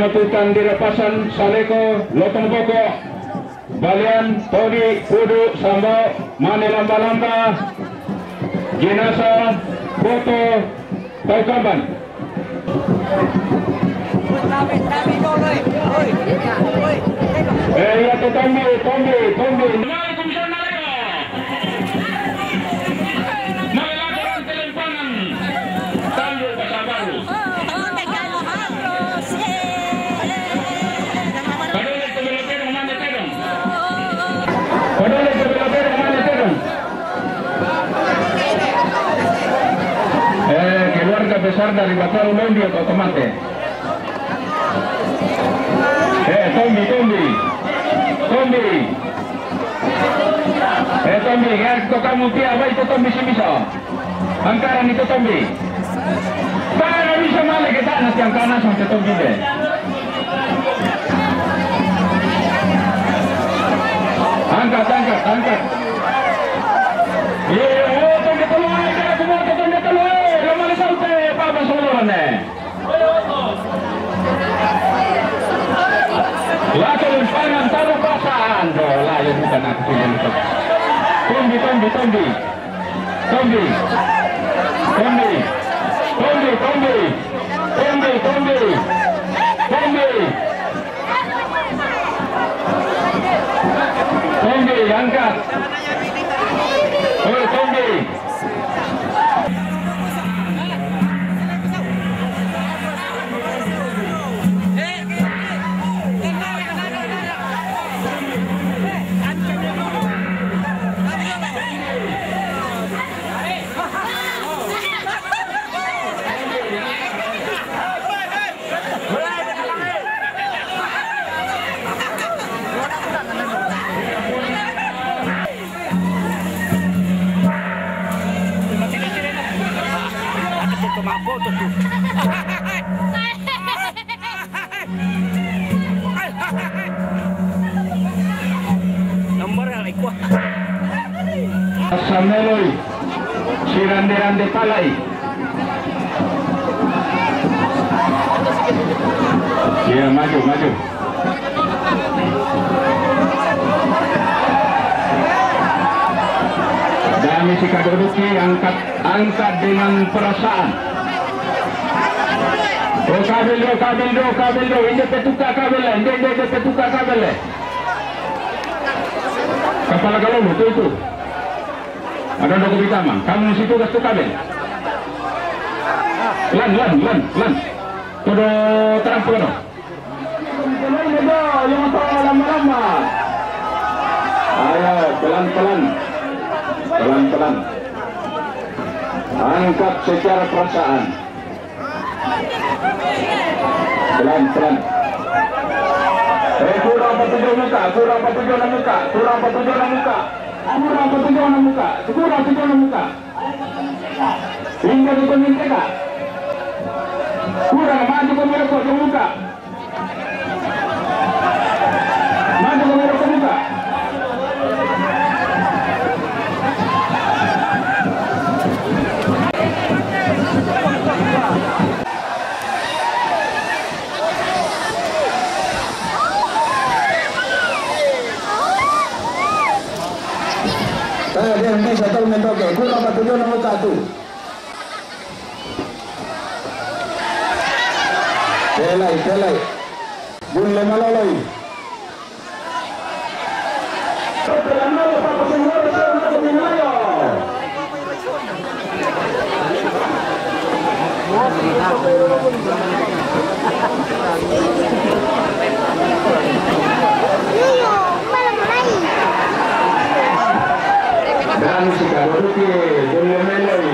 Matutan Dirapasan Saleko Lotong Boko Balian Todi Kudu Sambo Mane Lamba-Lamba jenazah foto Taukaban. Ya tu Tombi. Melakukan teleponan Tanjung Pasar Baru. Keluarga besar dari Bataru Londi atau Tomate. Tombi. Tombi, ya kamu apa itu Tombi bisa. Angkaran itu Tombi. Para bisa malah kita nanti yang kanan sampai Tombi deh. Angkat. Tombi tolong aja, semua Tombi tolong. Lama sampai Papa Solone. Lakukan pangan taruh pasan. Dola yang bukan aku yang itu. Tombi. Tombi, angkat. Tombi. Sameloi Sirande Palai. Ya, maju. Dami si Kadoduki angkat dengan perasaan. Kabel do. Ini petuka kabel. Kepala galon itu. Ada doko bitama. Kamu situ gas tu kabel. Lan. Todo terang pelan. Yang lama. Ayo pelan-pelan. Angkat secara perasaan. Pelan. Kurang petunjuk muka. Kurang petunjuk muka. Hingga di peminta. Kurang maju ke mereka muka. Dia nanti satu mentoke, kurang petunjuk nomor 1. Telai, bulle malaloi. Dan si Kadoduki bulle meloi.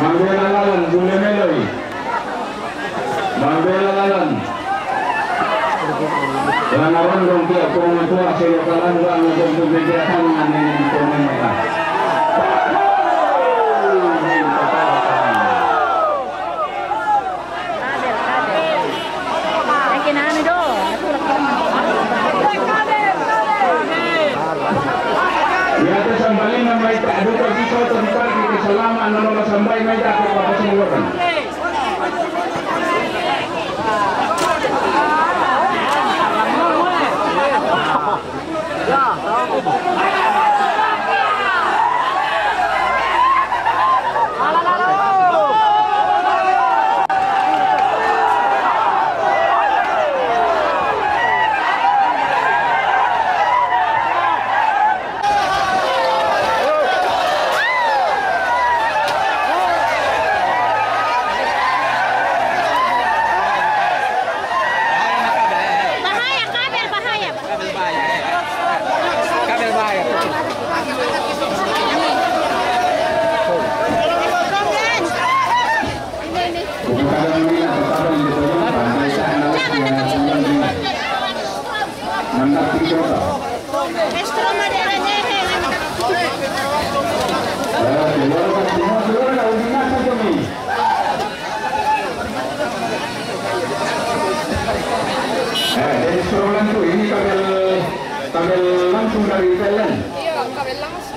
Mambela lalan bulle meloi. Dengan orang dong dia kurang tua saya kalan bang untuk berjaya dengan ini kurang mereka. Ya tu sampai nama itu ada kisah tentang keselamatan nama sampai mereka apa semua orang. Dari scrollan tuh ini kabel langsung dari PLN. Iya, kabel langsung.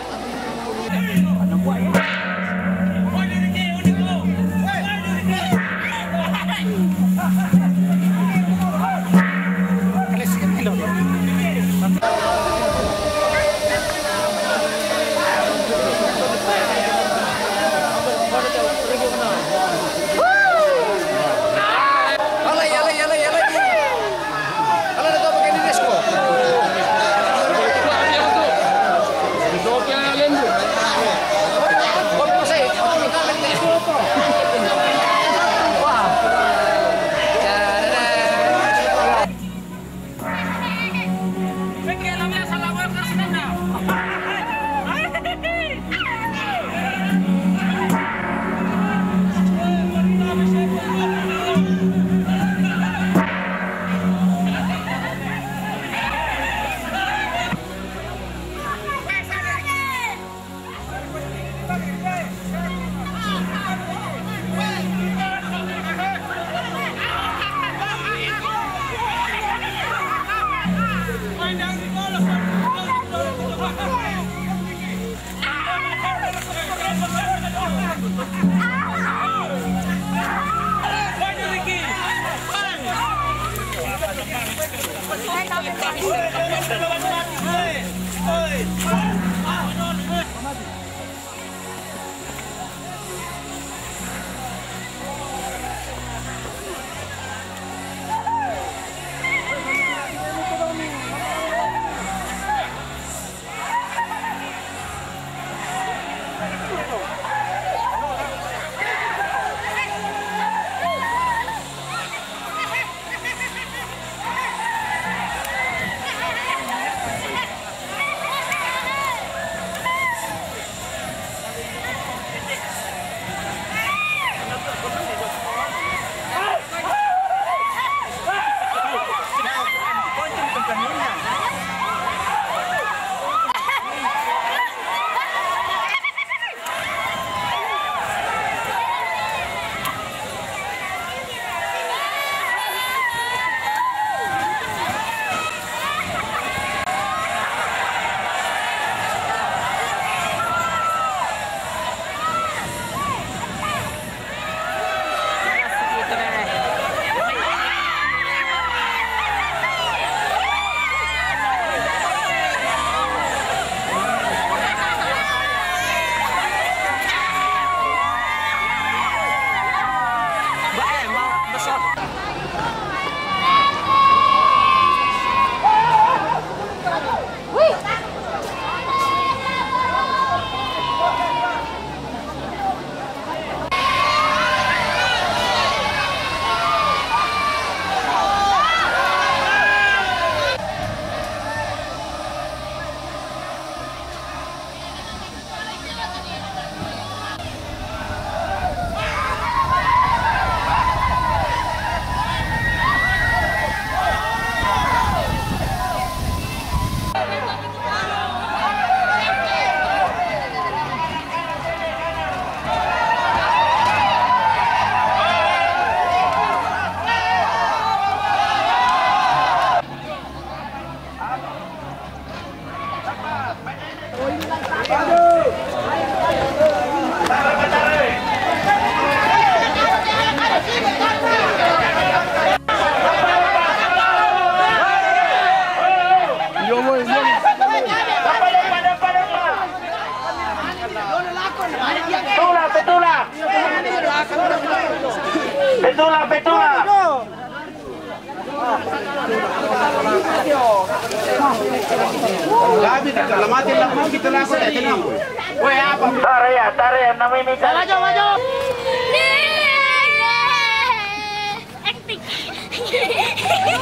Tarea, namimita. Maju, maju.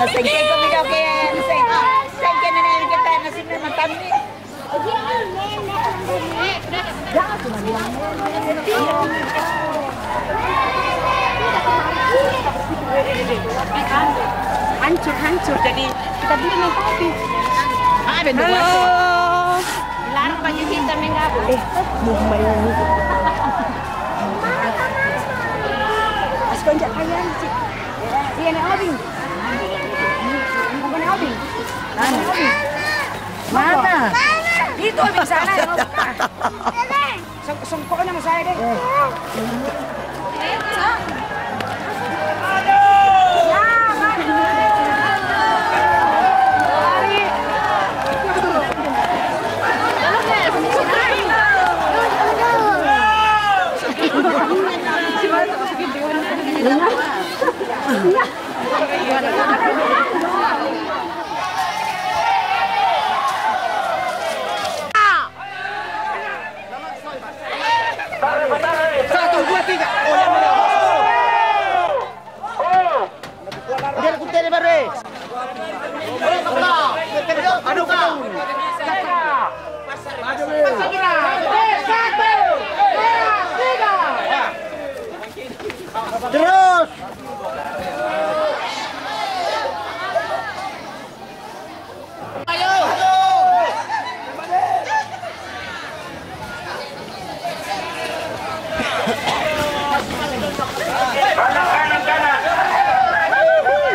Nasengke kami daw kaya nasengke na namin kita nasingke matami. Hancur jadi kita beli nanti. Halo. Larang pagi kita mengapa? Bumay na nito. Askon dyan, ayan. Siya na obing. Ano ba na obing? Ano obing? Mana? Dito obing sana. Sungko ko na masaya din. Satu, dua, tiga. Biar aku tanya baru. Aduh, kau. Terus. Ayo.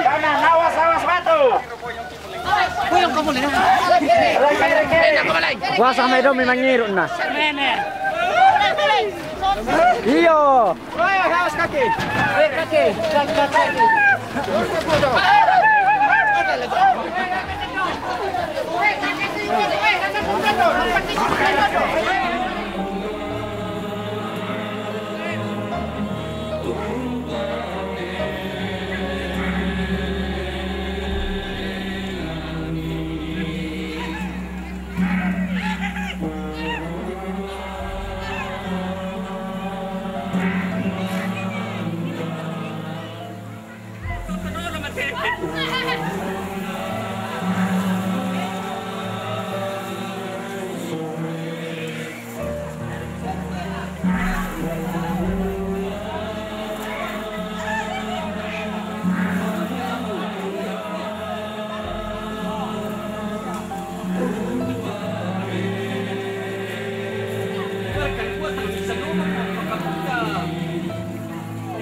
Kanan, awas batu. Puyong kamu nih. Wah, sampai dong memang ngirut nah. Iyo. Awas kaki. Kaki.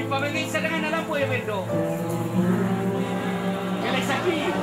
Pamimigsa na nga na lang po, Emerdo. Galing sa akin.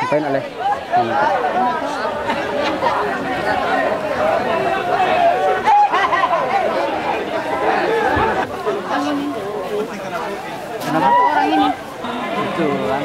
Apain oleh? Kenapa? Orang ini. Itu kan.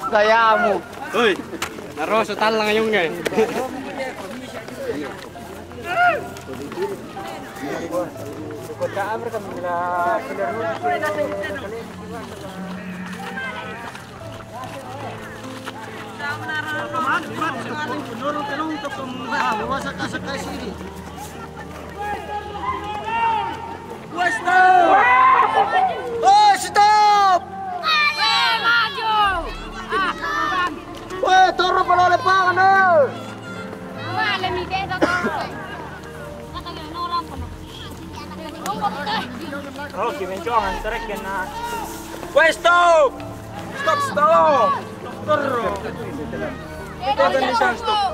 Gayamu. Uy, narosutan lang yung ngay. Ikut ka amir kami bila Oh, stop! Maju! Weh, turun pada lepangan eh. Malam ni dia tak tahu. Orang pun. Oh, kimencuangan terekin na. Weh, stop! Stop, stop! Turun. Ito ang isang stop.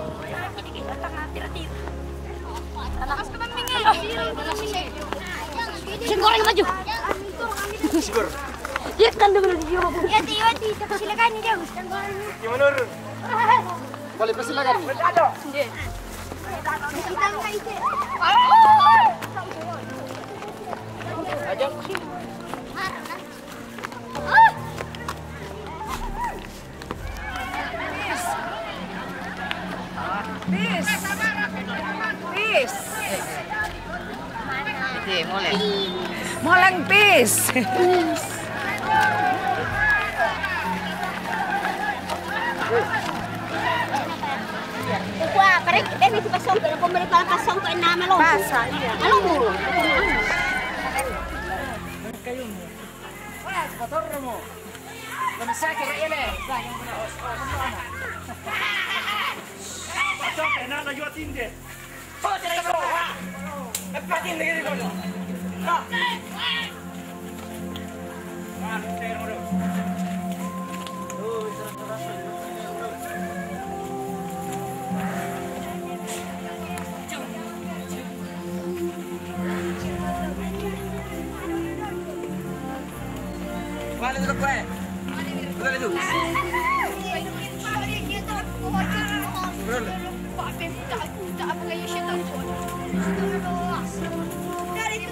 Lakas ka pamingin. Singgol ka maju. Siguro. Dia kan dulu di Eropa. Ya, Tio, silakan ni dia. Gimana, Run? Balik pa sila kan? Kita enggak isi. Ajak. Peace. Molang peace. Wah, parek ini di pasong ke pemerintah pasong ke nama lo. Pasa. Halo bu. Balik dulu, gue. Balik dulu. Dari itu.